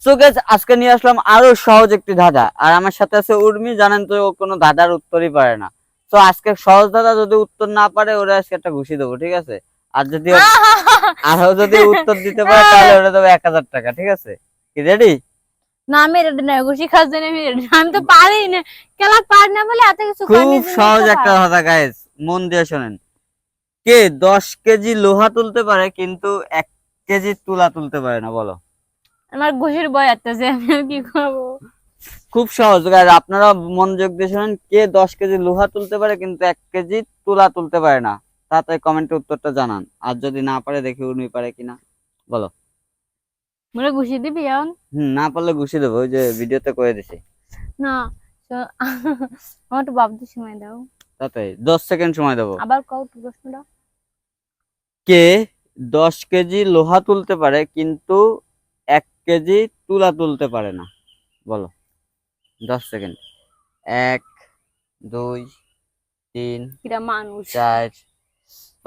So guys আজকে নিয়ে আসলাম আরো সহজ একটি ধাঁধা, আর আমার সাথে আছে উর্মি। জানেন তো ও কোনো ধাঁধার উত্তরই পারে না। তো আজকে সহজ ধাঁধা যদি উত্তর না পারে ওরা আজকে একটা ঘুষি দেবো, ঠিক আছে? আর যদি আরো যদি উত্তর দিতে পারে তাহলে ওরা দেবো 1000 টাকা, ঠিক আছে? কি রেডি? না আমি রেডি না, ঘুষি খাস জন্য আমি ready না। আমি তো পারি না, খেলা পারি না বলে এত কিছু করি না, খুব তুমি সহজ তো একটা পারো। ধাঁধা গাইস, মন দিয়ে শোনেন। কে 10 কেজি লোহা তুলতে পারে কিন্তু 1 কেজি তুলা তুলতে পারে না? বলো। আমার ঘুষির ভয় আসতেছে, আমি আর কি করবো। খুব সহজ গাইস, আপনারা মনোযোগ দিয়ে শোনেন। কে 10 কেজি লোহা তুলতে পারে কিন্তু 1 কেজি তুলা তুলতে পারে না? তাড়াতাড়ি কমেন্টে উত্তরটা জানান। আর যদি না পারে দেখি উর্মি পারে কিনা। বলো। মনে ঘুষি দিবি এখন? না পারলে ঘুষি দেবো, ওই যে ভিডিওতে করে দিছি। না আমার একটু ভাবতে সময় দাও। তাড়াতাড়ি 10 সেকেন্ড সময় দেবো। আবার কও তো প্রশ্নটা। কে 10 কেজি লোহা তুলতে পারে কিন্তু 1 কেজি তুলা তুলতে পারে না? বলো। 10 সেকেন্ড। 1, 2, 3, কিরা মানুষ। 4,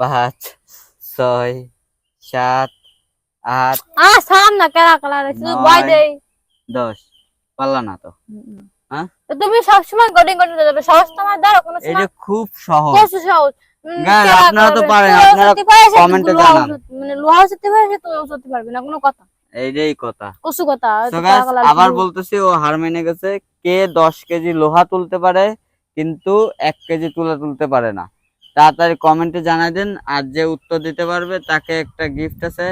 5, 6, 7, 8, সাম না কেরা কালা রে, শুধু ভয় 9, দেই। 10। পারলা না তো? হ্যাঁ, তো তুমি সবসময় গডিং গডিং যাবে, সহজ তোমার দ্বারা কোনো এটা সময় খুব সহজ। কষ্ট সহজ। গাইস কেরা আপনারা তো করবে, পারেন, তুইও আপনারা সত্যি পারিস, কমেন্টে লোহাও জানান। মানে লোহাও সত্যি পারিস, তুইও সত্যি পারবি না, কোনো কথা এইটাই কথা। কসু কথা। তো তো গাইস কেরা কালা আবার শুধু বলতেছি, ও হার মেনে গেছে। কে 10 কেজি লোহা তুলতে পারে কিন্তু 1 কেজি তুলা তুলতে পারে না? তাড়াতাড়ি কমেন্টে জানাই দেন, আর যে উত্তর দিতে পারবে তাকে একটা গিফট আছে।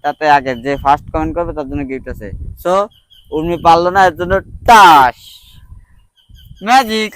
তাতে আগে যে ফার্স্ট কমেন্ট করবে তার জন্য গিফট আছে। সো উর্মি পারলো না, এর জন্য টাস ম্যাজিক।